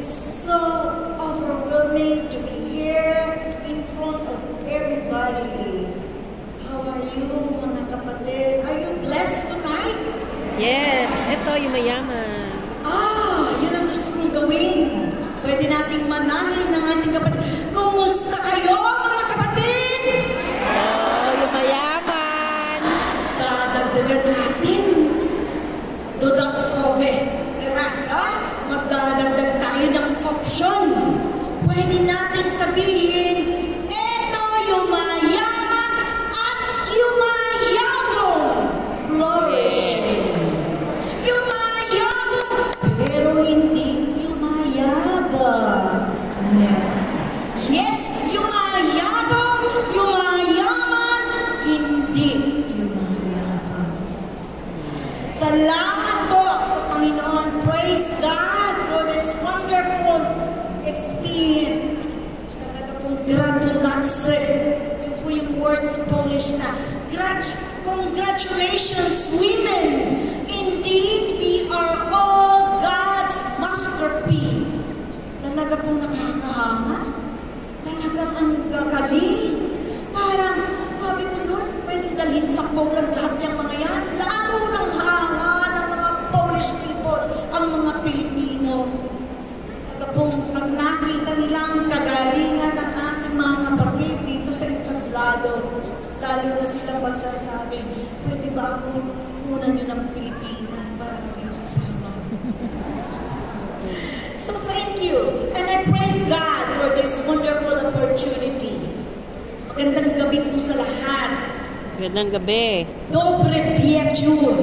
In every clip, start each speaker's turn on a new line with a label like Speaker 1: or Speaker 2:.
Speaker 1: It's so overwhelming to be here in front of everybody. How are you, mga kapatid? Are you blessed tonight?
Speaker 2: Yes, ito yung mayaman.
Speaker 1: Yun ang gusto kong gawin. Pwede nating manahin ng ating kapatid. Kumusta kayo, mga kapatid?
Speaker 2: Yung mayaman.
Speaker 1: Dadagdagan natin. Dodakove. Rasa, magdadagdag tayo ng option. Pwede natin sabihin, eto yung mayaman at yung mayabong. Flourishing. Yung mayabong, pero hindi yung mayabang. Yes, yung mayabong, yung mayaman, hindi yung mayabang. Salamat po sa Panginoon. Praise God for this wonderful experience. Talaga pong gratulacje. Yun po yung word sa Polish na congratulations, women. Indeed, we are all God's masterpiece. Talaga pong nakakahanga. Talaga ang gagaling. Parang, sabi ko nun, pwedeng dalhin sa Poland lahat yung mga yan. Lalo ng hanga ng mga Polish people, ang mga Pilipino. Talaga pong pag nakita nilang kagalingan ng ating mga kapatid dito sa entablado, lalo na silang magsasabi, pwede ba ako kunan nyo ng Pilipina para maging kasama? So thank you. And I praise God for this wonderful opportunity. Magandang gabi po sa lahat.
Speaker 2: Magandang gabi.
Speaker 1: Dobre wieczór,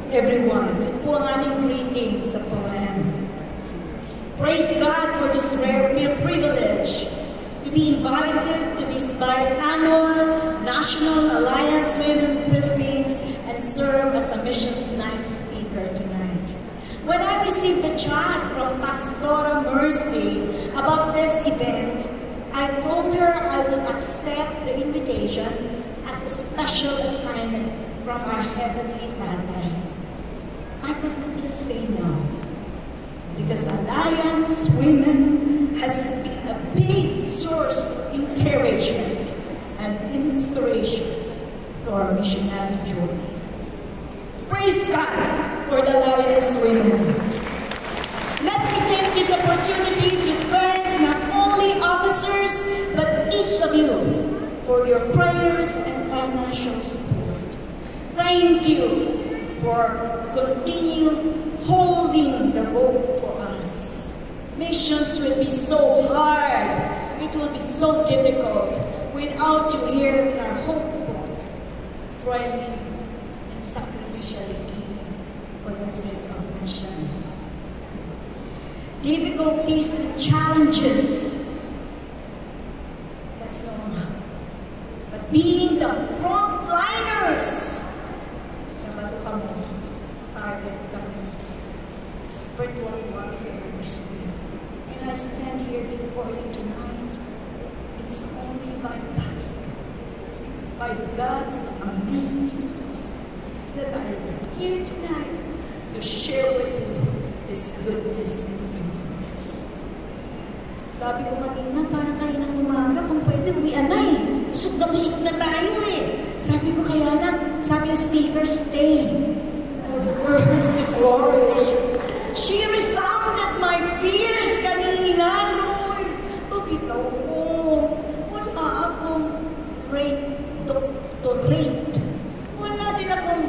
Speaker 1: everyone. Ito po ang aming greetings sa Poland. Praise God for this rare privilege to be invited to this biannual National Alliance Women Philippines and serve as a missions night speaker tonight. When I received the chat from Pastora Mercy about this event, I told her I would accept the invitation as a special assignment from our Heavenly Tatay. I could not just say no, because Alliance Women has been a big source of encouragement and inspiration to our missionary journey. Praise God for the Alliance Women. Let me take this opportunity to thank not only officers, but each of you for your prayers and financial support. Thank you for continuing holding the rope for us. Missions will be so hard. It will be so difficult without you here in our home, praying and sacrificially giving for the sake of mission. Difficulties and challenges, that's normal. But being the frontliners, nabato ka mo, target kami, spiritual warfare is real. And I stand here before you tonight, it's only by God's grace, by God's amazing grace, that I am here tonight to share with you His goodness and faithfulness. Sabi ko kanina, parang kaninang umaga, kung pwede, uwian na eh. Busog na tayo eh. Sabi ko kaya lang, sabi ng speaker, stay. She resounded my fears kanina, Lord. Bakit ako? Wala akong doctorate. Wala din akong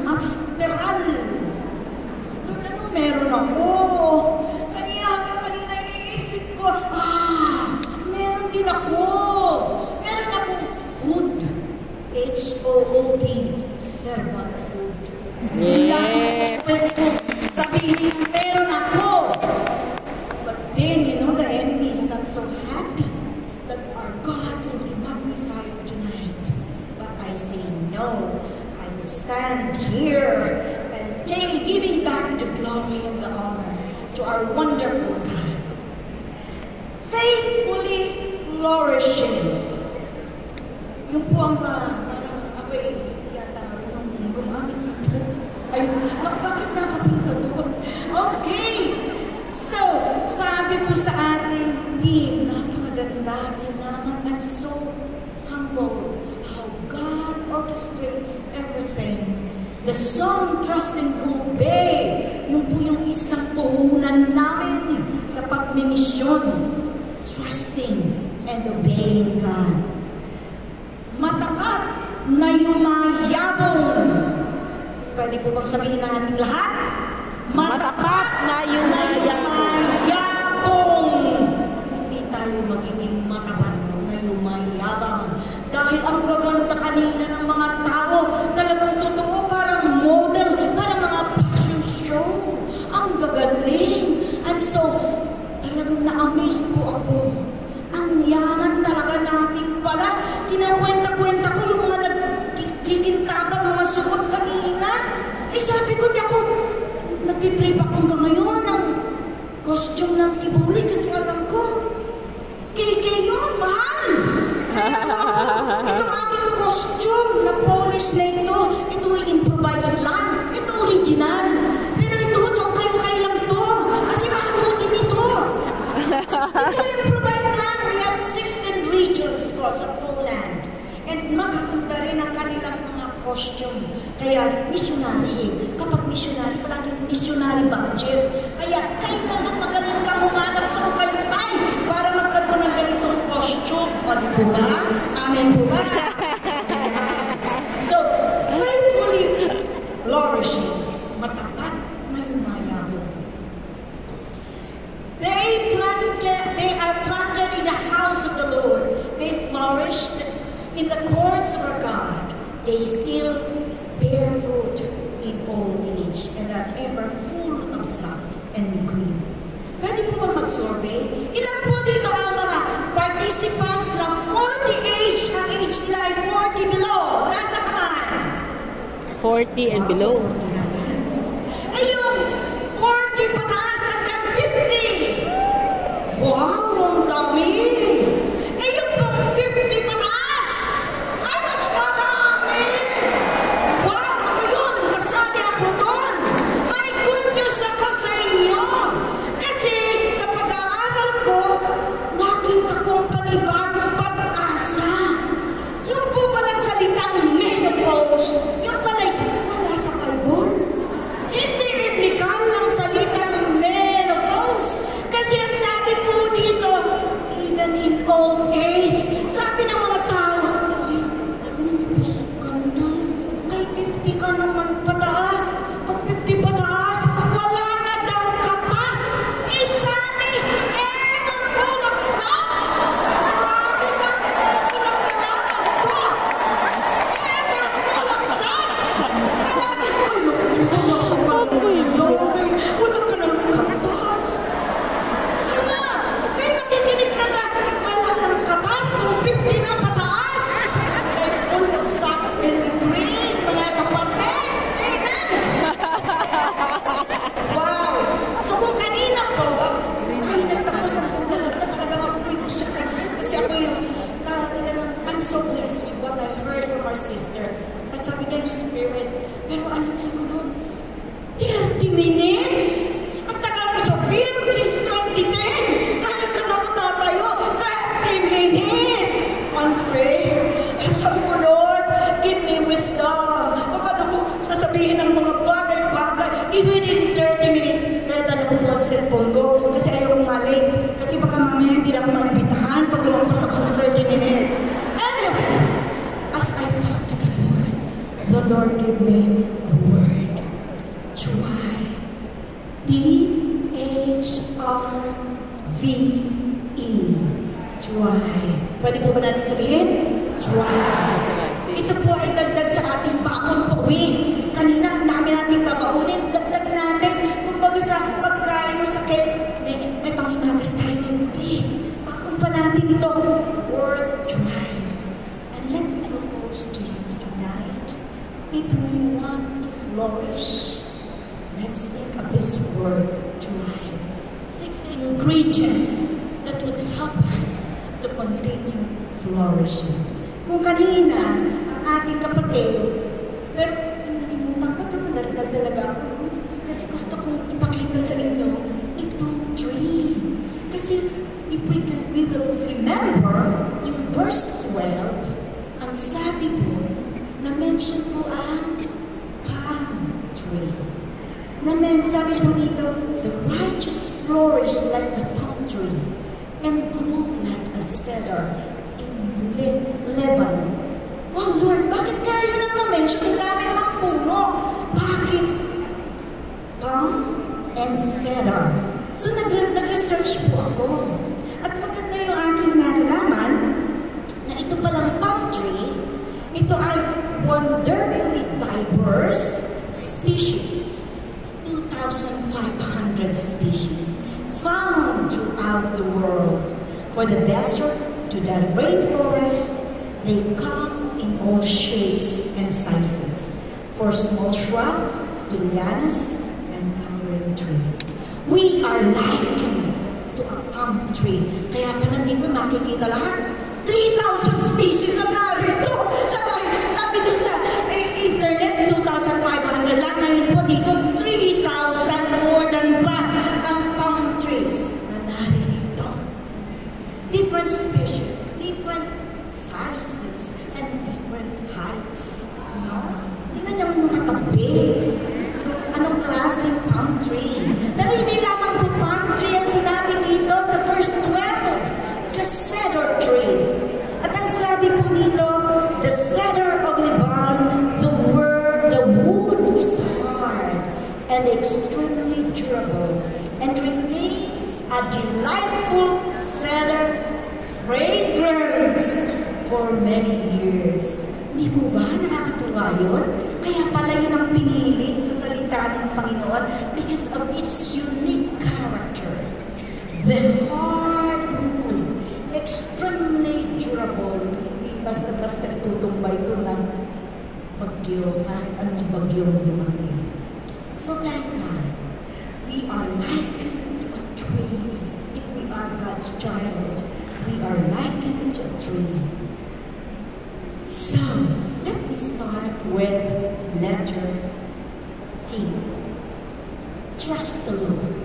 Speaker 1: masteral. Lord, ano meron ako? Kanina iniisip ko, meron din ako. Meron akong hood. H-O-O-D, servanthood.
Speaker 2: Yes.
Speaker 1: Pwede ko sabihin, meron ako. But then, the enemy is not so happy that our God will be magnified tonight. But I say no. I will stand here and giving back the glory and the honor to our wonderful God. Faithfully flourishing. Yung po ang ako yata marunong gumamit ito. Ay, bakit napapunta doon? Okay. sabi po sa ating team, napakaganda. Salamat. I'm so humble how God orchestrates everything. The song, Trust and Obey, yun po yung isang puhunan namin sa pagmimisyon. Trusting and obeying God. Matapat na yumayabong. Pwede po bang sabihin natin lahat?
Speaker 2: Matapat na
Speaker 1: yumayabong. Hindi tayo magiging matapat na yumayabang. Dahil ang gaganda kanina ng mga tao, talagang totoo, parang model, parang mga fashion show. Ang gagaling. I'm so, talagang na-amaze po ako. Ang yaman talaga natin pala. Kinakwenta-kwenta ko yung mga nagkikintabang mga suot kanina. Eh sabi ko, di ako, nagpiprep ako hanggang ngayon ng costume ng Kibuli kasi alam ko, KK yun, mahal. Kaya itong aking costume na polish na ito ay improvised lang. Ito original. Pero ito, so kayo lang to. Kasi mahal mo din ito. Ito improvised lang. We have 16 regions po sa Poland. And makakanda rin ang kanilang mga costume. Kaya missionary Kapag missionary, palaging missionary budget. Kaya kailangan magaling kang humanap sa ukay-ukay para magkaroon ng ganitong costume. O di po ba? Amen po ba? So, faithfully flourishing. Matapat na yumayabong. They are planted in the house of the Lord. They flourished in the courts of our God. They still bear fruit in old age and are ever full of sap and green. Pwede po ba mag-survey? Ilan po dito ang mga participants ng 40 age, ang age nila ay 40 below? Nasa kaman?
Speaker 2: 40 and below.
Speaker 1: Ay yung 40 pataas hanggang 50. Wow, ang dami. Eh yung pang 50 pataas, ay mas marami. Wow, ako yun, kasali ako doon. May good news ako sa inyo. Kasi sa pag-aaral ko, nakita ko ang panibagong pag-asa. Yung po palang salitang menopause, yung pala wala sa Bible. Hindi biblical ng salitang menopause. Kasi ang sabi po dito, even in old age, sabi ng mga tao, ay, menopause ka na. Kay 50 ka naman pataas. Pag 50 pataas, wala na daw katas. Isabi, ever full of sap. Marami na, walang nalaman ko. Ever full of sap. Marami, wala ka ng katas. Wala, kayo nakikinig na wala ng katas kung 50 na pataas. Full of sap and green, mga kapatid. Amen. Wow! So kung kanina po, ay nagtapos ang paglalagta, talagang ako po'y busog na busog kasi ako yung talagang I'm so blessed with what I heard from our sister. At sabi niya yung spirit, pero alam niyo ko nun, 30 minutes? Ang tagal ko sa film since 2010. Ngayon lang ako tatayo, 30 minutes! Unfair. At sabi ko, Lord, give me wisdom. Paano ko sasabihin ng mga bagay-bagay within 30 minutes? Kaya dala ko po ang cellphone ko kasi ayaw kong malik. Kasi baka mamaya hindi na ako malipitahan pag lumagpas ako sa 30 minutes. Anyway, as I talk to the Lord gave me a word. Joy. D-H-R-V-E. Joy. Pwede po ba natin sabihin? Joy. Ito po ay dagdag sa ating baon pauwi. Kanina, ang dami nating babaunin. Dagdag natin. Kumbaga sa pagkain o sakit, may pangimagas tayo ng gabi. Baon pa natin ito. Word joy. And let me propose to you tonight, if we want to flourish, let's think of this word, joy. 6 ingredients that would help us to continue flourishing. Kung kanina, ang ating kapatid, pero nalimutan ko ito, nadaldal talaga ako. Kasi gusto kong ipakita sa inyo, itong dream. 12, ang sabi doon, na-mention po ang palm tree. Sabi po dito, the righteous flourish like the palm tree and grow like a cedar in Lebanon. Oh Lord, bakit kaya yun ang na-mention? Ang dami namang puno. Bakit? Palm and cedar. So nag-research po ako. At maganda yung aking nalalaman na ito palang palm tree, ito ay wonderfully diverse species. 2,500 species found throughout the world. For the desert to the rainforest, they come in all shapes and sizes. For small shrub to lianas and towering trees. We are likened to a palm tree. Kaya pala dito makikita lahat. 3,000 species ang narito. Sabi dun sa internet, 2,500 lang. Ngayon po dito, 3,000 more than pa ang palm trees na narito. Different species, different sizes, and different heights. Tingnan niyo mga katabi. Anong klaseng palm tree? Pero hindi lamang po palm tree ang sinabi dito sa verse 12. The cedar tree. At ang sabi po dito, the cedar of Lebanon, the wood is hard and extremely durable and retains a delightful cedar fragrance for many years. Hindi po ba nakakatuwa yun? Kaya pala yun ang pinili sa salita ng Panginoon because of its unique character. The hard wood, extremely durable, hindi basta-basta itutumbay ito ng bagyo, kahit anong bagyo lumaki. So thank God, we are likened to a tree. If we are God's child, we are likened to a tree. So, let me start with letter T. Trust the Lord.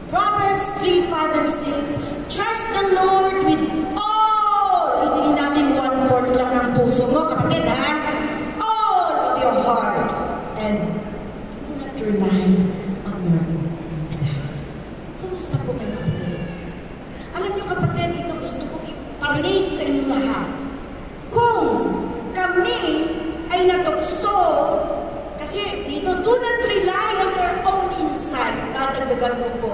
Speaker 1: Proverbs 3, 5, and 6. Trust the Lord with all. Hindi namin 1/4 lang ng puso mo, kapatid, ha? All of your heart. And do not rely on your own insight. Kumusta po kayo, kapatid? Alam niyo, kapatid, ito gusto ko i-parade sa inyo lahat. Kung kami ay natukso, kasi dito, do not rely on your own insight. Dadagdagan ko po.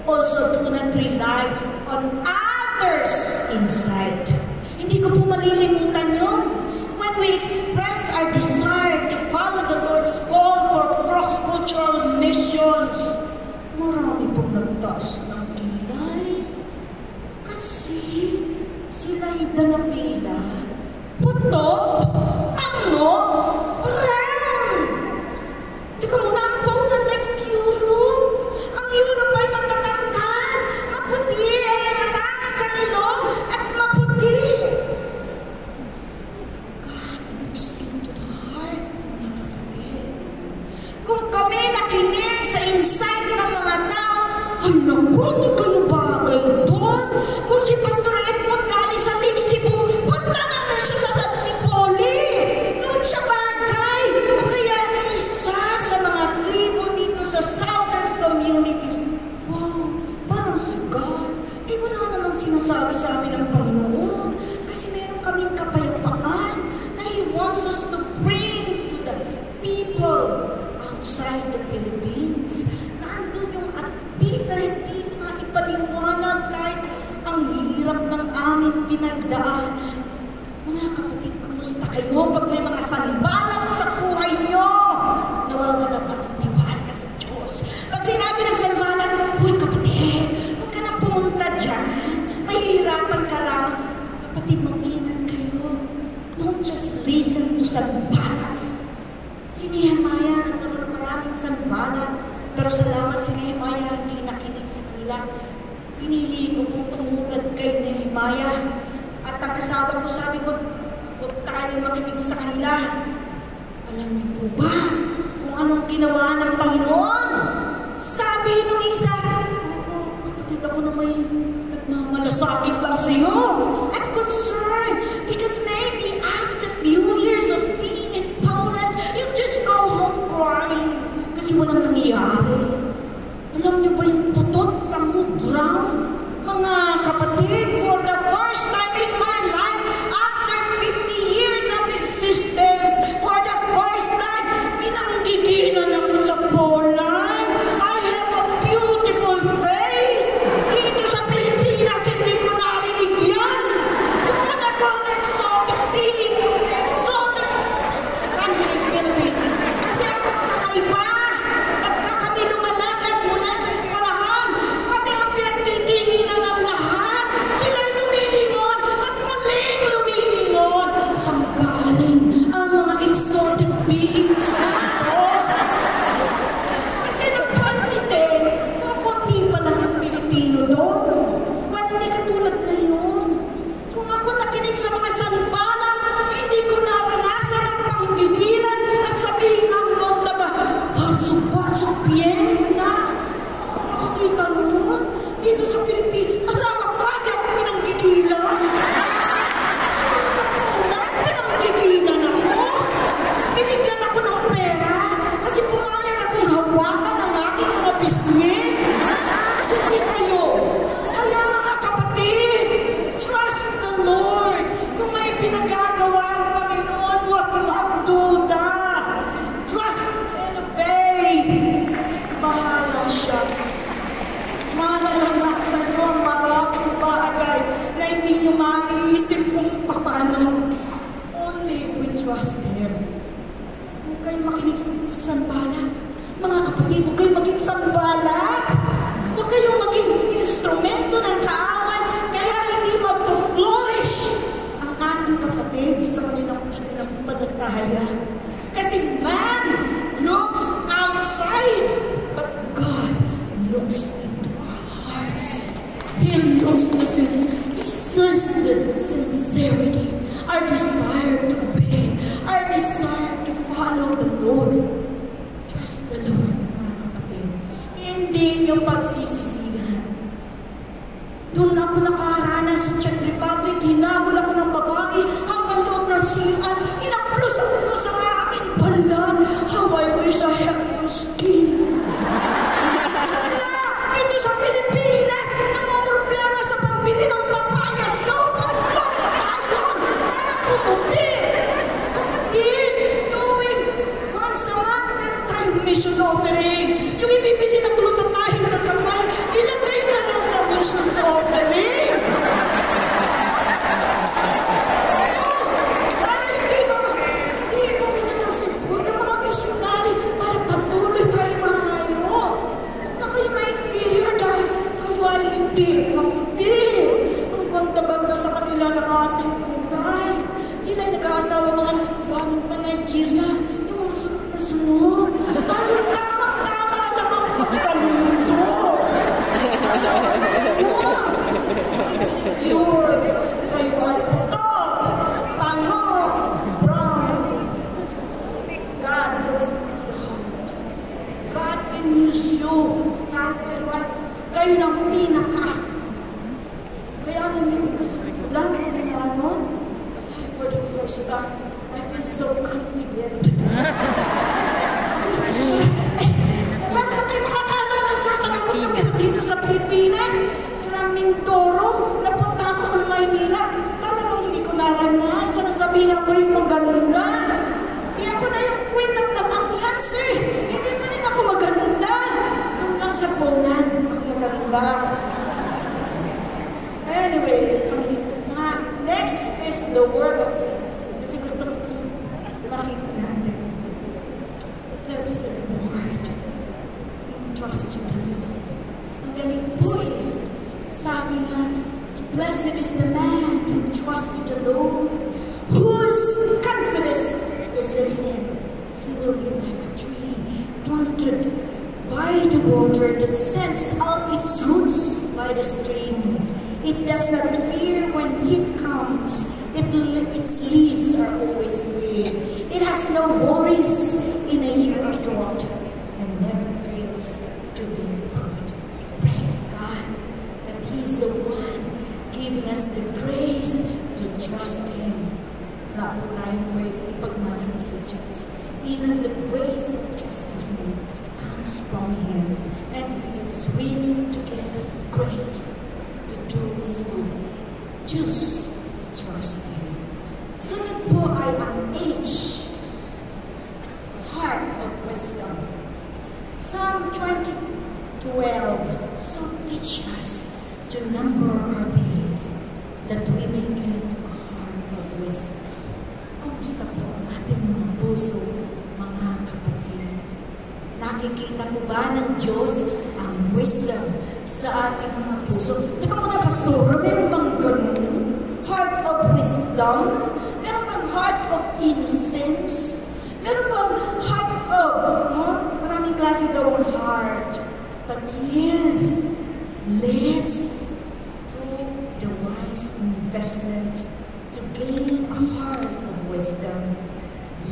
Speaker 1: Also, do not rely on others' insight. Hindi ko po malilimutan yun. When we express our desire to follow the Lord's call for cross-cultural missions, marami pong nagtaas ng kilay. Kasi sila hindi napila. Putot, ano, brown. Teka muna, ang paunan like Europe. Ang Europe ay matatangkad, maputi, ay matanga sa ilong, at maputi. God looks into the heart. Kung kami nakinig sa insight ng mga tao, ay naku, hindi kayo bagay doon. Kung si Pastor Edmond galing sa Lake Cebu, punta naman siya sa Antipoli. Doon siya bagay. O kaya isa sa mga tribo dito sa southern communities. Wow, parang si God. Eh wala namang sinasabi sa amin ng Panginoon. Kasi meron kaming kapayapaan na He wants us to bring to the people outside the Philippines. Naandun yung at peace na hindi nga ipaliwanag kahit ang hirap ng aming pinagdaanan. Mga kapatid, kumusta kayo pag may mga sanbalat sa buhay nyo? Nawawala pa ng tiwala sa Diyos. Pag sinabi ng sanbalat, huy kapatid, huwag ka nang pumunta dyan. Mahihirapan ka lang. Kapatid, mag-ingat kayo. Don't just listen to sanbalats. Si Nehemiah, nagkaroon maraming sanbalat. Pero salamat si Nehemiah, hindi nakinig sa kanila. Pinili ko pong tumulad kay Nehemiah. At ang asawa ko, sabi ko, huwag tayo makinig sa kanila. Alam niyo po ba kung anong ginawa ng Panginoon? Sabi nung isa, oo, kapatid ako na may nagmamalasakit lang sa iyo. I'm concerned. Because maybe after few years of being in Poland, you just go home crying. Kasi walang nangyayari. Alam niyo ba yung tutot, tango, brown? Mga kapatid, for the first time in my life, after 50 years of existence, for the first time, pinanggigilan ako sa Poland. I have a beautiful face. Dito sa Pilipinas, hindi ko narinig yan. Doon ako ang exotic being, exotic country, Philippines. Kasi ako kakaiba. Pagka kami lumalakad mula sa eskwelahan, kami ang pinagtitinginan ng lahat. Sila'y lumilingon at muling lumilingon. Saan galing ang mga exotic beings na ito? Kasi nung 2010, kukunti pa lang ang Pilipino doon. Well, hindi katulad ngayon. Kung ako nakinig sa mga sanbalan, hindi ko naranasan ang panggigilan at sabihin ang ganda na barsok-barsok bien na. Nakakita mo? Dito sa Pilipinas, asawa ko, hindi ako pinanggigilan. Sa punan, pinanggigilan ako. Binigyan ako ng pera kasi pumayag akong hawakan ang aking mga pisngi. Hindi kayo. Kaya mga kapatid, trust the Lord. Kung may pinagagawa ang Panginoon, huwag magduda. Trust and obey. Bahala siya. Malalanasan nyo ang maraming bagay na hindi nyo maiisip kung paano. Only if we trust Him. Huwag kayo makinig sa sanbalat. Mga kapatid, huwag kayo maging sanbalat. Huwag kayong maging instrumento ng kaaway kaya hindi mag-flourish ang ating kapatid sa kanilang pananampalataya. Kasi man looks outside, but God looks into our hearts. He looks the sincerity, our desire to obey, our desire to follow the Lord. Trust the Lord, mga kapatid. Hindi nyo pagsisisihan. Doon ako nakaranas sa Czech Republic, hinabol ako ng babae hanggang loob ng siyan. Inaplos ako sa aking balat. How I wish I had your skin. Ito sa Pilipinas, namumroblema sa pagbili ng papaya. So, magplota tayo para pumuti. Kapatid, doing once a month, meron tayong mission offering. Yung ibibili ng glutatahyo ng papaya, ilagay na lang sa mission offering. Para hindi bumili ng sipon ng mga missionary para patuloy tayo mahayo. Huwag na kayo ma-inferior dahil kayo ay hindi maputi. Ang ganda-ganda sa kanila ng ating kulay. Sila ay nag-aasawa mga galing pa Nigeria. Yung mga sunod na sunod. Tayo tamang-tama lang ang pagkaluto. Insecure. Kayo ay putot. Pango. Brown. God looks into the heart. God can use you. Kayo ng pinaka. Kaya namin ko sa tutulan ng ginanon. For the first time, I feel so confident. Sa kayo makakarasan, nakakot kami dito sa Pilipinas. From Mindoro, napunta ako ng Maynila. Talagang hindi ko naranasan. Sabihin ako yung maganda. Ako na yung queen ng namanglas eh. Hindi pa rin ako maganda. Doon lang sa Poland, kung maganda. Anyway, next is the word of God. Kasi gusto ko makita natin. There is the reward in trusting the Lord. Ang galing po eh. Sabi nga, blessed is the man who trusted the Lord, whose confidence is in Him. He will be like a tree planted by the water that sends out its roots by the stream. It does not fear when heat comes. Its leaves are always green. It has no worries in a year of drought and never fails to bear fruit. Praise God that He is the one giving us the grace to trust Him. from Him. And He is willing to give the grace to those who choose to trust Him. Sunod po ay ang age, heart of wisdom. Psalm 20:12, so teach us to number our days, that we may get a heart of wisdom. Kumusta po ang ating mga puso, mga kapatid? Nakikita po ba ng Diyos ang wisdom sa ating mga puso? Teka muna, Pastor, meron bang ganun? Heart of wisdom? Meron bang heart of innocence? Meron bang heart of, maraming klase daw ang heart. But yes, let's do the wise investment to gain a heart of wisdom.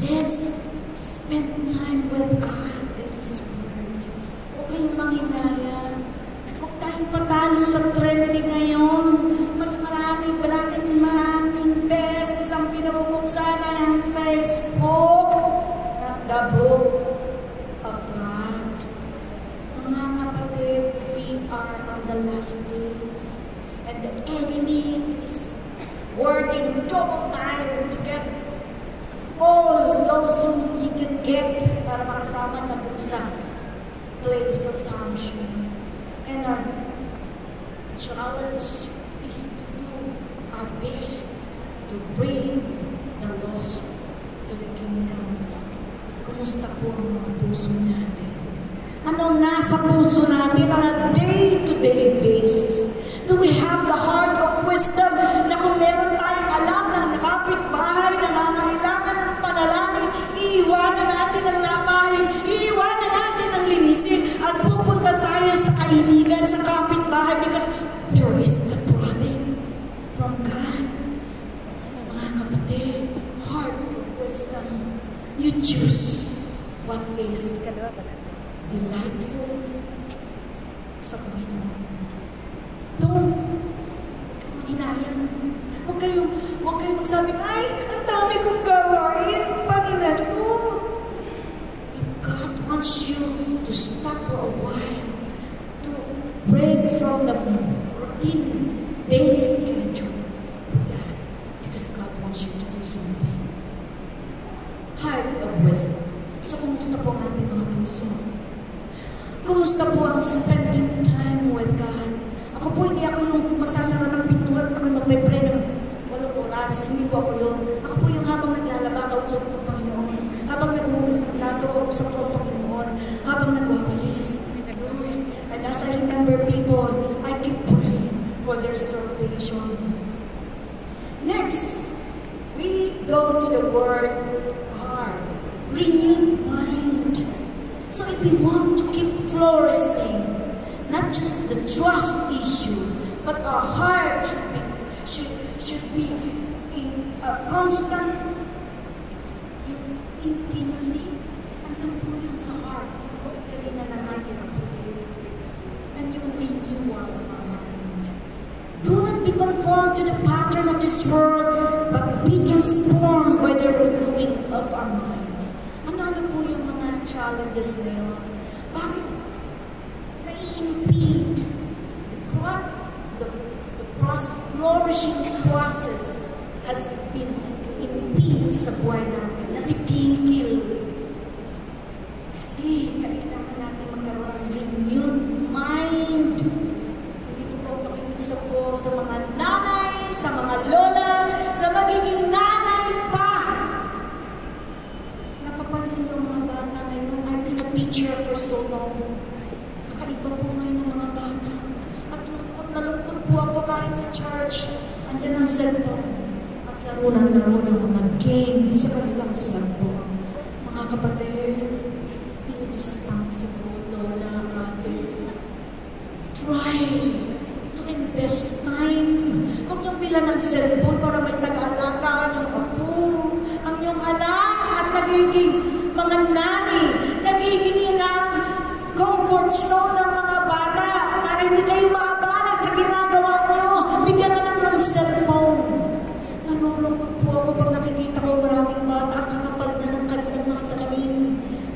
Speaker 1: Let's spend time with God and His Word. Huwag kayong manghinayang. Huwag tayong patalo sa trending ngayon. Mas maraming beses ang pinupuksan ay ang Facebook, not the book of God. Mga kapatid, we are on the last days, and the enemy is working double time to get all those whom he can get para makasama niya doon sa place of punishment. And our challenge is to do our best to bring the lost to the kingdom. Kumusta po ang mga puso natin? Anong nasa puso natin on a day-to-day basis? Do we have the heart of wisdom na kung meron tayong alam na nakapit-bahay, nangangailangan ng panalangin, iiwanan natin ang lapahin, iiwanan natin ang linisin, at pupunta tayo sa kaibigan, sa kapit-bahay, because there is the promise from God. Mga kapatid, heart of wisdom. You choose what is delightful sa Panginoon. Don't hinayang. Huwag kayong magsabi, ay, ang dami kong gawain. Paano na ito? If God wants you to stop for a while, to break from the routine, daily schedule, do that. Because God wants you to do something. Heart of wisdom. So, kumusta po ang ating mga puso? Kumusta po ang spending time with God? Ako po, hindi ako yung magsasara ng pintuan at ako magpe-pray ng 8 oras. Hindi po ako yun. Ako po yung habang naglalaba, kausap ko ang Panginoon. Habang naghugas ng plato, kausap ko ang Panginoon. Habang nagwawalis. And as I remember people, I keep praying for their salvation. Next, we go to the word heart. Renewed mind. So if we want to keep flourishing, not just the trust issue, but our heart should be in a constant intimacy. Andun po yun sa heart. O ikalina ng ating kapatid. And yung renewal of our mind. Do not be conformed to the pattern of this world, but be transformed by the renewing of our minds. Ano po yung mga challenges na yun? Bakit nai-impede the flourishing process has been impede sa buhay natin, napipigil? Kasi kailangan natin magkaroon ng renewed mind. Dito po pakiusap ko sa mga nanay, sa mga lola, sa magiging nanay pa. Napapansin ko mga bata ngayon, I've been a teacher for so long. Kakaiba po ngayon ng mga bata. At lungkot na lungkot po ako kahit sa church. Andiyan ang cellphone. At laro ng mga games sa kanilang cellphone. Mga kapatid, be responsible, lola, ate. Try to invest time. Huwag niyong bilan ng cellphone para may taga-alaga ng apo. Ang iyong anak at nagiging mga nani, nagiging yun ang comfort zone ng mga bata para hindi kayo maabala sa ginagawa niyo. Bigyan na lang ng cellphone. Nanulungkot po ako pag nakikita ko maraming bata ang kakapal na ng kanilang mga salamin.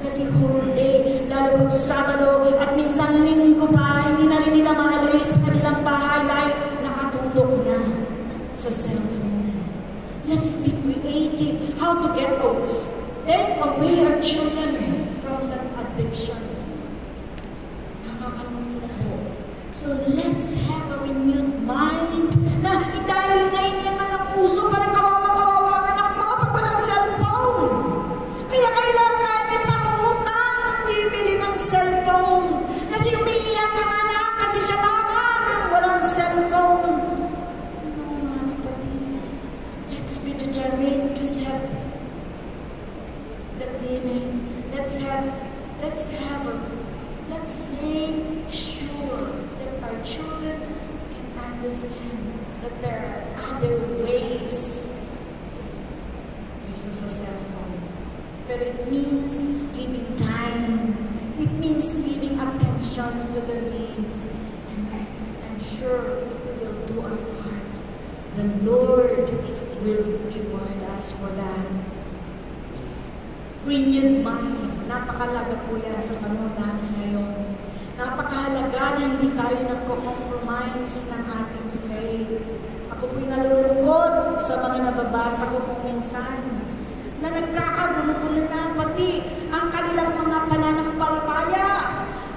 Speaker 1: Kasi whole day, lalo pag Sabado, at minsan linggo pa, hindi na rin nila maalis sa kanilang bahay dahil nakatutok na sa cellphone. Let's be creative. How to take away our children from that addiction. Nakakalimutan po. So let's have a renewed mind na dahil ngayon yung anak puso, parang kawawa-kawawa ang anak mo pag walang cellphone. Kaya kailangan natin ipangutang, bibili ng cellphone. Kasi umiiyak ang anak kasi siya lamang yung walang cellphone. No, mga kapatid, let's be determined to have that women. Let's make sure that our children can understand that there are other ways. Uses a cell phone. But it means giving time. It means giving attention to their needs. And I'm sure if we will do our part, the Lord will reward us for that. Renewed mind. Napakalaga po yan sa panahon namin ngayon. Napakahalaga na hindi tayo nagko-compromise ng ating faith. Ako po'y nalulungkot sa mga nababasa ko kung minsan na nagkakagulo-gulo na pati ang kanilang mga pananampalataya.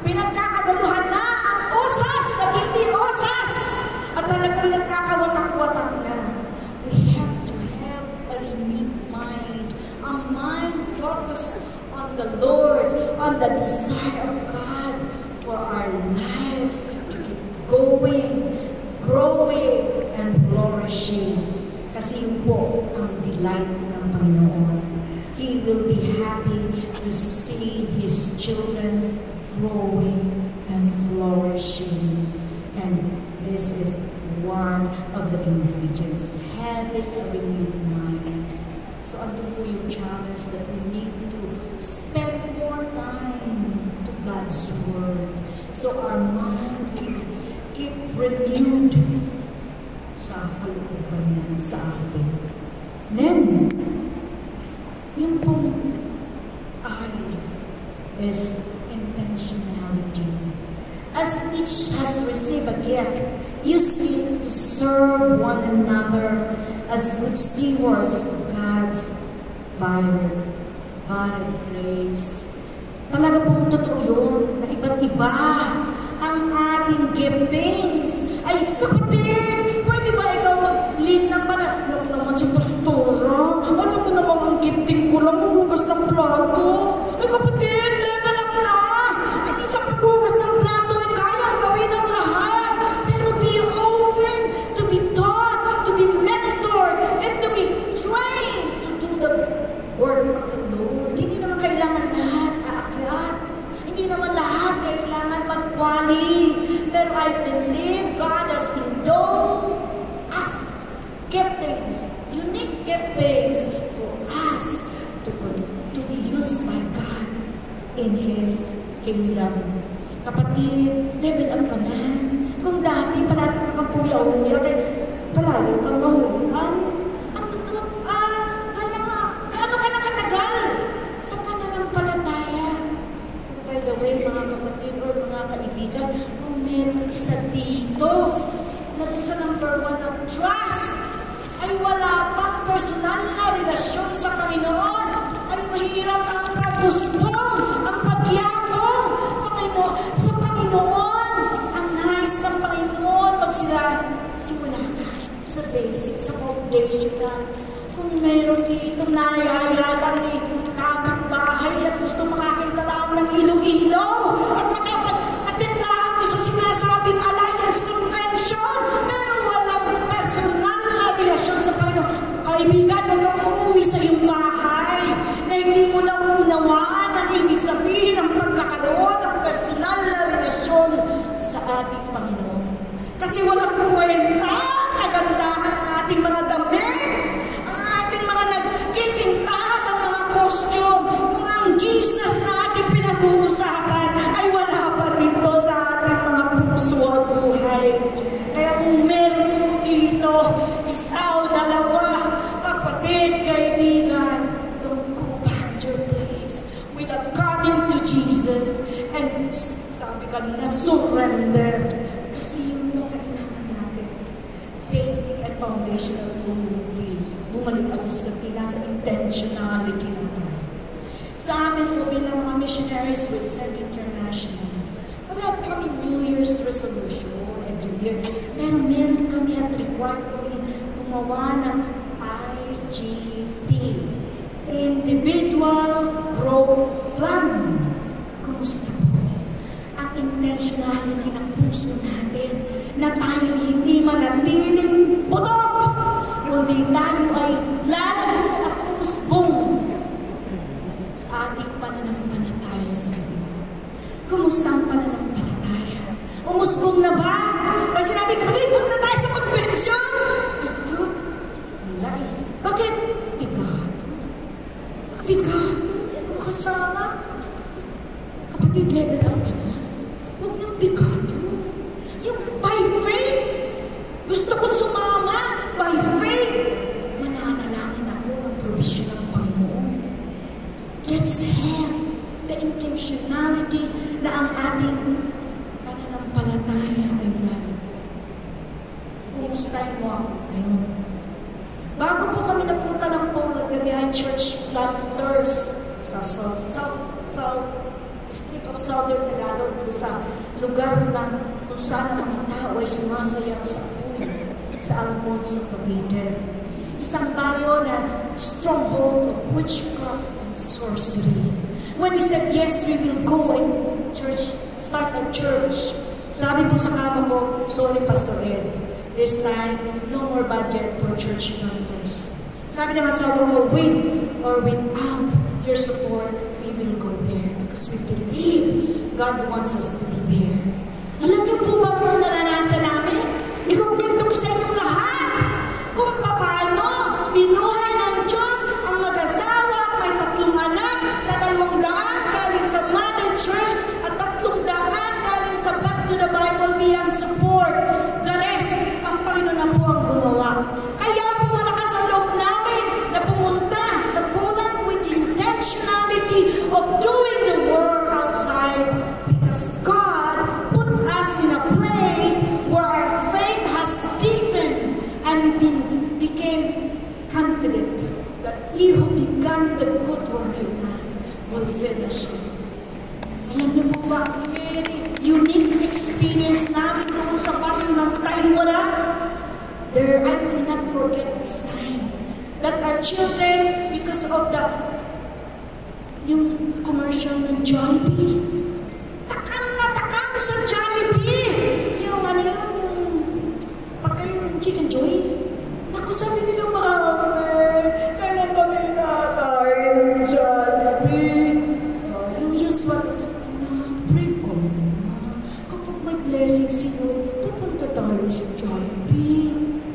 Speaker 1: Pinagkakaguluhan na ang osas at hindi osas. At talagang nagkakawatak-watak na. We have to have a renewed mind. A mind focused on the Lord, on the desire of God for our lives to keep going, growing, and flourishing. Kasi yun po ang delight ng Panginoon. He will be happy to see His children growing and flourishing. And this is one of the ingredients, having a renewed mind. So andun po yung challenge that we need to spend more time to God's Word. So our mind will keep renewed sa kalooban niya sa atin. Then, yung pong is intentionality. As each has received a gift, use it to serve one another as good stewards of God's varied grace. Talaga pong totoo yun, na iba't iba ang ating giftings. Ay, kapatid, pwede ba ikaw mag-lead ng panat? Alam naman si Pastora, alam mo naman ang gifting ko lang, maghugas ng plato. Ay, kapatid, level up na. Hindi sa paghugas ng plato, ay kayang gawin ang lahat. Pero be open to be taught, to be mentored, and to be trained to do the work of the Lord. Hindi naman kailangan lahat aakyat. Hindi naman lahat kailangan magwali. Pero I believe God has endowed us giftings, unique giftings for us to be used by God in His kingdom. Kapatid, level up ka na. Kung dati palagi ka kang puyaw-uya, palagi kang mahuyan, gaano ka nakatagal sa pananampalataya? By the way, mga kapatid or mga kaibigan, kung meron isa dito na doon sa number 1 na trust, ay wala pang personal na relasyon sa Panginoon, ay mahirap ang pagpuspong, ang pagyakong sa Panginoon. Ang nice ng Panginoon pag simula ka sa basic, sa foundation na kung meron dito nayaya lang ni kapitbahay at gusto makakita lang ng Iloilo at makapag-attend lang doon sa sinasabing Alliance Convention, pero walang personal na relasyon sa Panginoon. Kaibigan, huwag kang uuwi sa iyong bahay na hindi mo na unawaan ang ibig sabihin ng pagkakaroon ng personal na relasyon sa ating Panginoon. Kasi walang kwenta kagandahan ng ating mga damit, ang ating mga nagkikintahan ng mga costume, kung ang Jesus na ating pinag-uusapan ay wala kanina, surrender. Kasi yun po kailangan natin. Basic and foundational unity. Bumalik ako sa nasa intentionality na tayo. Sa amin po bilang mga missionaries with Send International, wala po kami New Year's resolution every year. Meron kami at required kami gumawa ng IGP, Individual Growth Plan. Kumusta po? Ang intentionality ng puso natin na tayo hindi manatiling putot, kundi tayo ay lalago at umusbong sa ating pananampalataya sa Panginoon. Kumusta ang pananampalataya? Umusbong na ba? Kasi sinabi ko, punta tayo sa convention. Ito, wala eh. Bakit? Bigato. Kung kasama, kapatid, level up ka na. Huwag nang bigato. Yung by faith, gusto kong sumama, by faith, mananalangin ako ng provision ng Panginoon. Let's have the intentionality na ang ating pananampalataya ay natin. Kumustahin mo ako ngayon? Bago po kami napunta ng Poland, kami ay church planters sa Street of Southern Tagalog, sa lugar na kung saan ang mga tao ay sumasayaw sa apoy, sa Alfonso, Cavite. Isang bayo na stronghold of witchcraft and sorcery. When we said, yes, we will go and start a church, sabi po sa kama ko, sorry, Pastor Ed, this time, no more budget for church planters. Sabi naman sa ko, with or without your support, we will go there because we believe God wants us to be there. Alam niyo po ba kung naranasan namin? Ikukwento ko sa inyong lahat kung paano binuhay ng Diyos ang mag-asawa, may 3 anak, sa 200 galing sa Mother Church at 300 galing sa Back to the Bible Beyond Support. The rest, ang Panginoon na po ang gumawa. Kaya po malakas ang loob namin na pumunta sa Poland with the intentionality of doing the work outside because God put us in a place where our faith has deepened and became confident that He who began the good work in us will finish it. Alam niyo po ba, very unique experience namin doon sa baryo ng Taiwan. There, I will not forget this time that our children, because of yung commercial ng Jollibee, takam na takam sa Jollibee. Yung pagka yung Chicken Joy, naku, sabi nila, Mami, kailan kami kakain ng Jollibee? Yung usual, pray ko na, kapag may blessing sino, pupunta tayo sa Jollibee.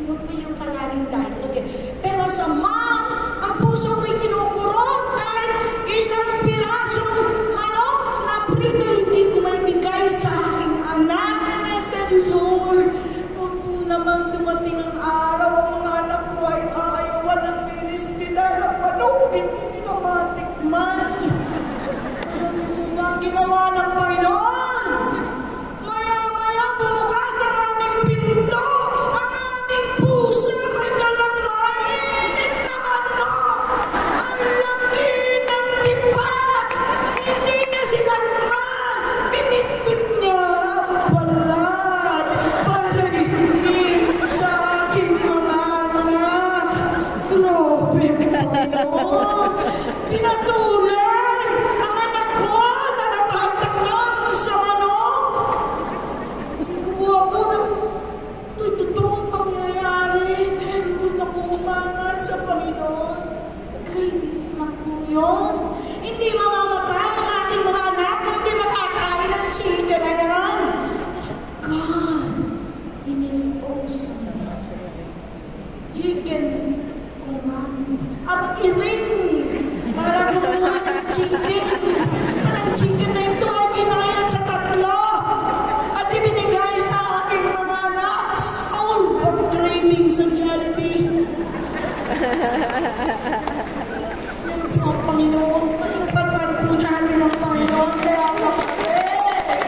Speaker 1: Huwag ko yung palaging dialogue eh. Pero sa mom, ang puso ko'y kinukurot kahit isang pirasong manok na prito hindi ko maibigay sa aking anak. And I said, Lord, huwag po naman dumating ang araw ang mga anak ko ay ayawan ng ministry dahil ang manok, hindi nila matikman. Alam niyo po ba ang ginawa ng Panginoon? Maya-maya bumukas ang aming pinto. Ang aming puso ay dalang mainit na manok. Ang laki ng tipak. Hindi na sinagman. Binitbit niya ang balat para hihigit sa aking mga anak. Grabe, Panginoon. Pinatulan ang anak ko na natatakam sa manok. Kuha ko ng totoong pangyayari. Meron akong umanga sa Panginoon. Cravings man po yun. Hindi mamamatay ang aking mga anak kung hindi makakain ng chicken na yan. But God, in His awesomeness, He can command at iring para gumawa ng chicken. Parang chicken na ito ay kinayat sa 3 at ibinigay sa aking mga anak. Soul of craving sa Jollibee. Yan po ang Panginoon. Pagpapag po natin ang Panginoon. Kaya kapatid,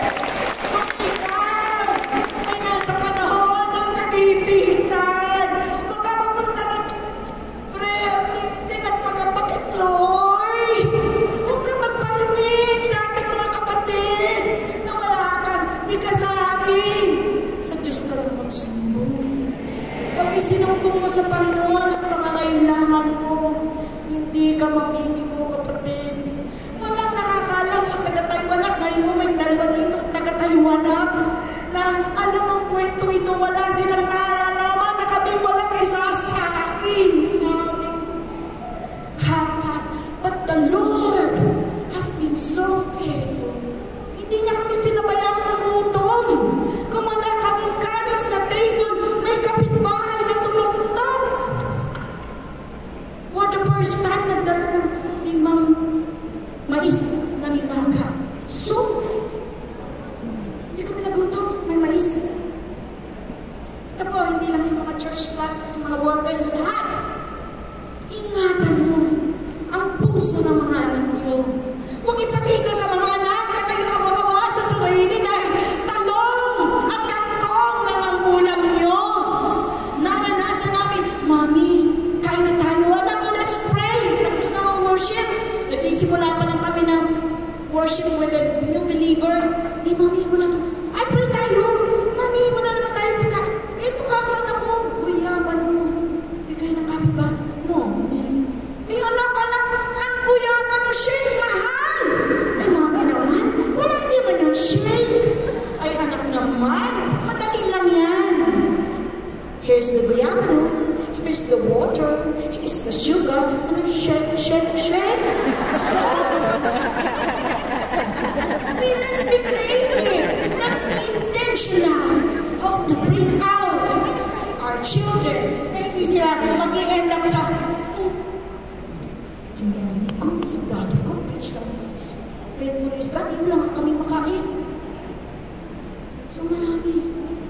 Speaker 1: kasaing. Sa Diyos ka lang magsumbong. Pag isinumbong mo sa Panginoon ang pangangailangan mo, hindi ka mabibigo, kapatid. Walang nakakalam sa taga-Taiwanak. Ngayon mo may dalawa dito taga-Taiwanak na alam ang kwento ito, wala silang naalalaman na kami walang isasaing sa aming hapat. But the Lord has been so faithful. Hindi niya kami pinabayang magutom. Kung wala kaming kanin sa table, may kapitbahay na tumugtog. For the first time, nagdala ng 5 mais na nilaga. So, hindi kami nagutom. May mais. Ito po, hindi lang sa mga church staff, sa mga workers, sa lahat. Ingatan nyo ang puso ng mga anak nyo. Huwag ipakita sa mga anak na kayo ang mababasa sa kainin dahil talong at kangkong lang ang ulam nyo. Naranasan namin, Mami, kain na tayo. Anak ko, let's pray. Tapos na ang worship. Nagsisimula pa lang kami ng worship with the new believers. Hey, Mami, wala to. Ay, pray tayo. Mami, wala naman tayong pagkain. Ito ka, anak ko. Guyaban mo. Bigay ng kapitbahay mo. Anak, ang guyaban mo, shake, mahal. Ay, Mami naman, wala hindi man yung shake. Ay, anak naman, madali lang yan. Here's the guyaban, here's the water, here's the sugar, and shake, shake, shake. Let's be creative. Let's be intentional. How to bring out our children. Hindi sila mag-i-end up sa sinamini ko, si daddy ko, please lang. Faithfulness ka, hindi lang kami makain. So marami.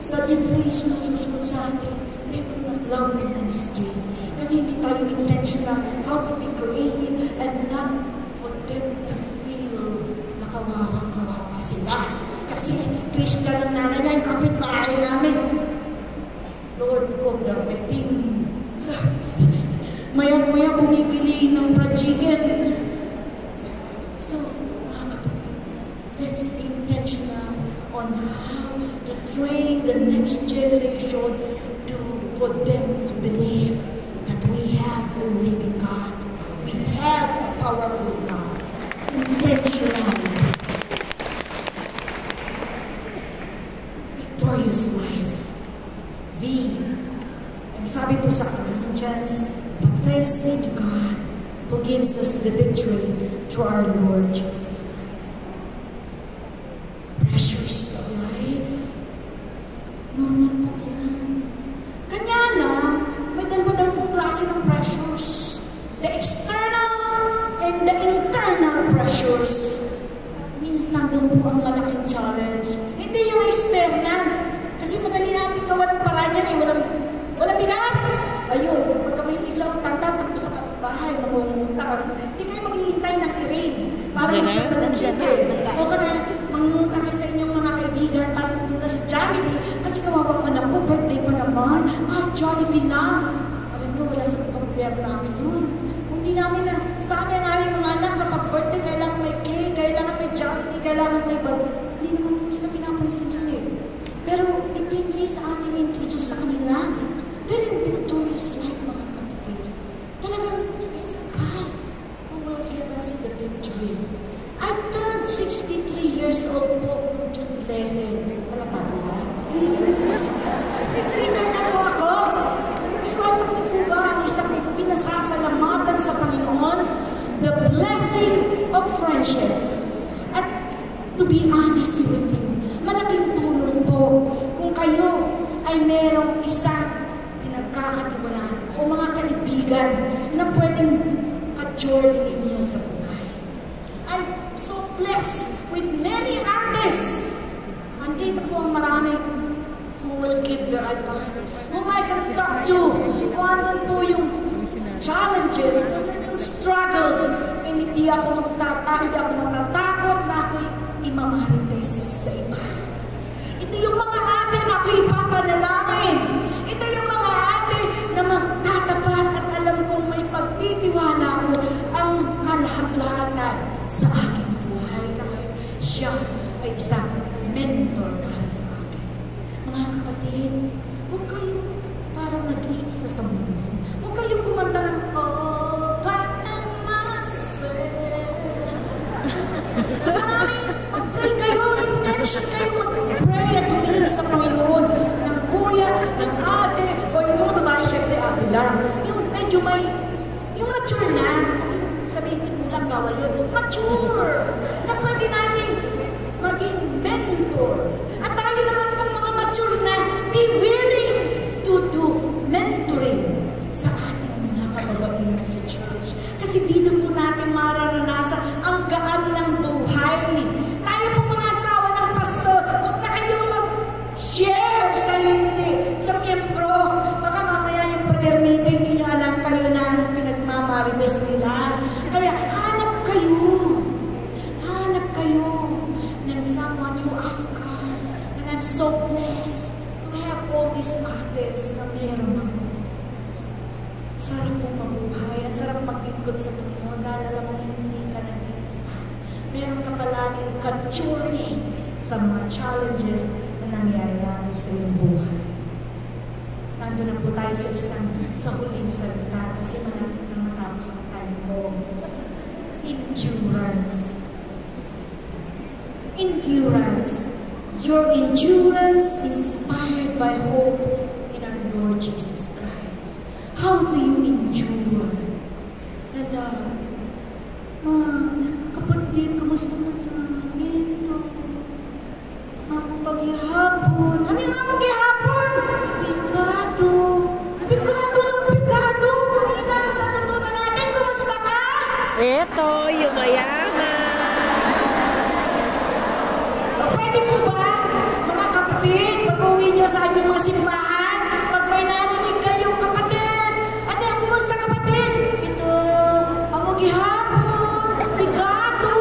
Speaker 1: Sa generation na susunod sa atin, they will not love the ministry. Kasi hindi tayo intentional how to be creative and not for them to feel na kawawa sila. Kasi Christian ang nanay na yung kapitbahay namin. Lord of the wedding. So, maya-maya bumibili ng chicken. So, mga kapatid, let's be intentional on how to train the next generation for them to believe that we have a living God. We have a powerful God. Intentionality. Victorious life. And sabi po sa Corinthians, but thanks be to God who gives us the victory through our Lord Jesus Christ. Pressures of life. Normal po yan. Kanya lang, may dalawa pong klase ng pressures. The external and the internal pressures. Minsan doon po ang malaking challenge. Hindi yung external. Kasi madali natin gawa ng paraan yan eh. Walang bigas. Ayun, kapag kami isang tanda, tapos sa bahay, mangungutan. Hindi kayo maghihintay ng i-rain. Para magpunta ng chicken. O kada, mangungutan kayo sa inyong mga kaibigan para pumunta sa Jollibee. Kasi kawawang anak ko, birthday pa naman. Jollibee na. Alam ko, wala sa pagkakubyero namin yun. Hindi namin na, saan yung aming mga anak kapag birthday, kailangan may cake, kailangan may Jollibee, kailangan may bag. Hindi naman po nila pinapansin yun eh. Pero depende sa ating introduce sa kanila. Pero yung victorious life, mga kapatid, talagang it's God who will give us the victory. I turned 63 years old po noong June 11. Talata po ba? Senior na po ako. Pero alam niyo po ba ang isang pinasasalamatan sa Panginoon? The blessing of friendship. At to be honest with you, malaking tulong po kung kayo ay merong isang pinagkakatiwalaan o mga kaibigan na pwedeng ka-journey ninyo sa buhay. I'm so blessed with many artists. Andito po ang marami who will give their advice, whom I can talk to, kung andun po yung challenges, yung struggles, hindi ako matatakot na ako'y imamarites sa iba. Ito yung mga ate na ako'y ipapanalangin. Ito yung mga ate na magtatapat at alam kong may pagtitiwala ko ang kalahat-lahatan sa aking buhay. Siya ay isang mentor para Mga kapatid, huwag kayo parang nag-iisa sa mundo. Huwag kayong kumanta ng, oh, mag-pray kayo, intention kayo, mag-pray at humingi sa Panginoon ng kuya, ng ate, o yung mga babae, syempre ate lang. Yung medyo may, yung mature na, sabihin ko lang, bawal yun, mature, na pwede natin maging mentor. At tayo naman pong mga mature na, be willing to do mentoring sa ating mga kababaihan sa church. Kasi dito po natin mararanasan ang gaan ng buhay. Tayo po mga asawa ng pastor, huwag na kayong mag-share sa hindi, sa miyembro. Baka mamaya yung prayer meeting, hindi alam kayo na ang pinagmamarites nila. Kaya hanap kayo ng someone you ask God. And I'm so blessed to have all these artists na meron ako. Sarap pong mabuhay. Ang sarap mag-ikot sa Panginoon dahil alam mo hindi ka nag-iisa. Meron ka palaging ka-journey sa mga challenges na nangyayari sa iyong buhay. Nandun na po tayo sa huling salita kasi malapit na matapos ang time ko. Endurance. Endurance. Your endurance inspired by hope in our Lord Jesus Christ. How do you endure? Kapatid, kamusta mo na? Ito. Paghihapon. Ano yung paghihapon? Picado. Picado ng picado. Ano yung natutunan natin? Kamusta ka?
Speaker 2: Ito, yung mayaman.
Speaker 1: Pwede po ba, mga kapatid, pag-uwi niyo sa inyong mga simbahan, pag may narinig kayong kapatid, ano yung kumusta kapatid? Ito, pamughihapon, pigado.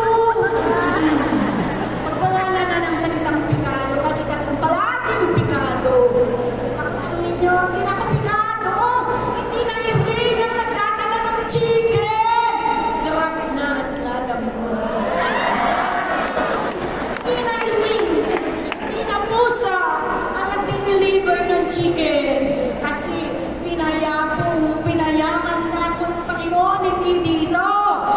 Speaker 1: Pagbawalan na ng salitang pigado kasi kung palaging pigado. Ano ninyo, hindi na kapigado. Hindi na i-ring ang nagdadala ng chicken. Grab na at lalamon. Pusa ang nag-deliver ng chicken kasi pinayaman na ako ng Panginoon hindi dito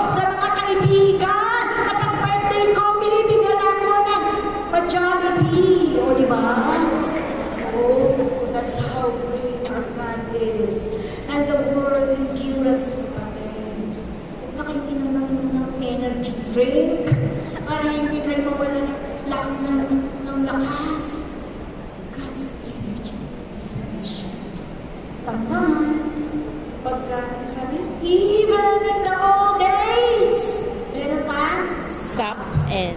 Speaker 1: sa mga kaibigan na pag-birthday ko binibigyan ako ng pa-Jollibee o diba? Oh, that's how great our God is. And the word endurance, kapatid. Huwag na kayong inom ng energy drink para hindi kayo mawala ng lakas. God's energy is sufficient. Tandaan, pagka, sabi, even in the old days, meron pa?
Speaker 2: Sap and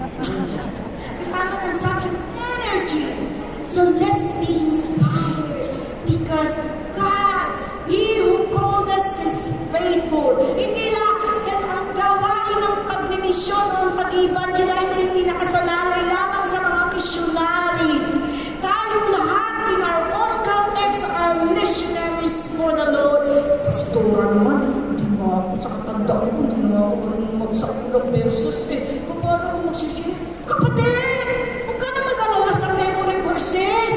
Speaker 1: Kasama ng sufficient energy. So let's be inspired because God, He who called us is faithful. Hindi lang ang gawain ng pagmimisyon o ang pag-evangelize hindi nakasalalay lamang sa mga missionaries. Tayong lahat in our own context are missionaries for the Lord. Pastora naman, hindi mo ako sa katandaan ko, hindi naman ako marunong magsakulang verses eh. Paano ako magsishare? Kapatid, huwag ka na mag-alala sa memory verses.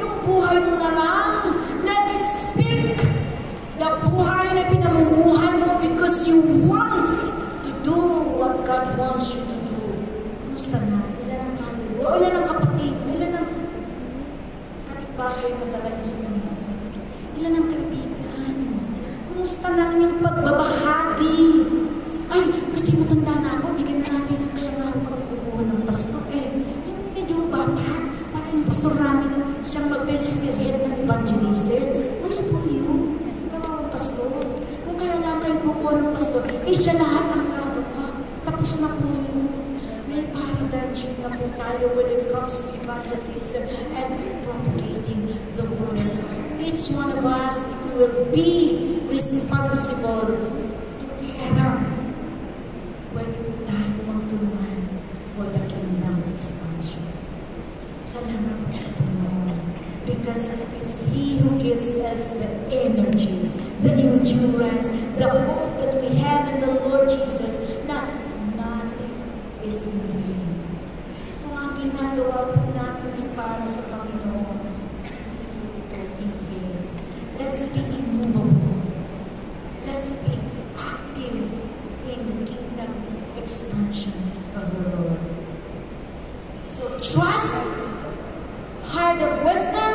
Speaker 1: Yung buhay mo na lang. Let it speak. The buhay na pinamumuhay mo because you want to do what God wants you to do. Kamusta na? Ilan ang kaluluwa? Ilan ang kapatid? Ilan ang kapitbahay na magkagaling sa kanila? Ilan ang kaibigan? Kamusta lang yung pagbabahagi? Ay, kasi matanda na ako, bigyan na natin. Kaya nga ako magkukuha ng pastor. Yung medyo bata, parang yung pastor namin, siyang mag-spearhead ng evangelism. Mali po yun. Gawang pastor. Kung kaya lang kayo kukuha ng pastor, siya lahat ng kato ka. Tapos na po yun. May paradigm shift na po tayo when it comes to evangelism and propagating the word of God. Each one of us will be responsible together. Pwede po tayo magtulungan for the kingdom expansion. Salamat po sa Panginoon. Because it's He who gives us the energy, the endurance, the hope that we have in the Lord Jesus, na nothing is in vain. Kung ang ginagawa po natin ay para sa Panginoon, heart of wisdom,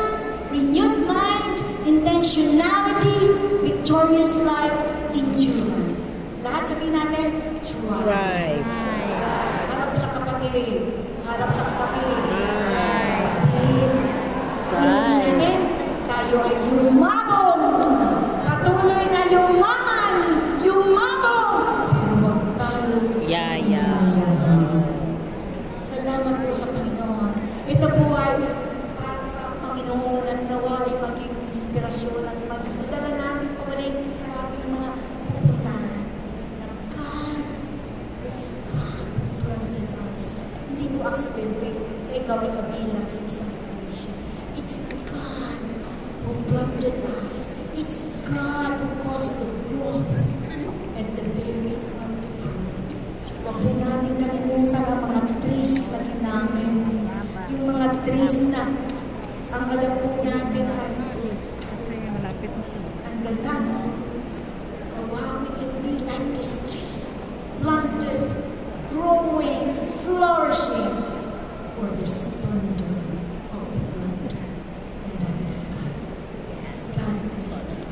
Speaker 1: renewed mind, intentionality, victorious life, endurance. Lahat sabihin natin, thrive.
Speaker 2: Right.
Speaker 1: Harap sa kapatid. Harap sa kapatid. Kapatid. Pagkain natin, tayo ay yumabong. Patuloy na yumaman. Yumabong. Pero huwag tayo umayabang. Salamat po sa Panginoon. Ito po ay para sa Panginoon at nawa ay maging inspirasyon at magdala natin pabalik sa ating mga pupuntahan. Na God, it's God who planted us. Hindi po aksidente na ikaw ay kabilang sa isang iglesia. It's God who planted us. It's God who caused the growth and the bearing of the fruit. Huwag po natin kalimutan ang mga trees na ginamit. Yung mga trees na ang alam po natin ay ang ganda. Na wow, we can be like this tree. Planted, growing, flourishing for the splendor of the planter. And that is God. God bless us.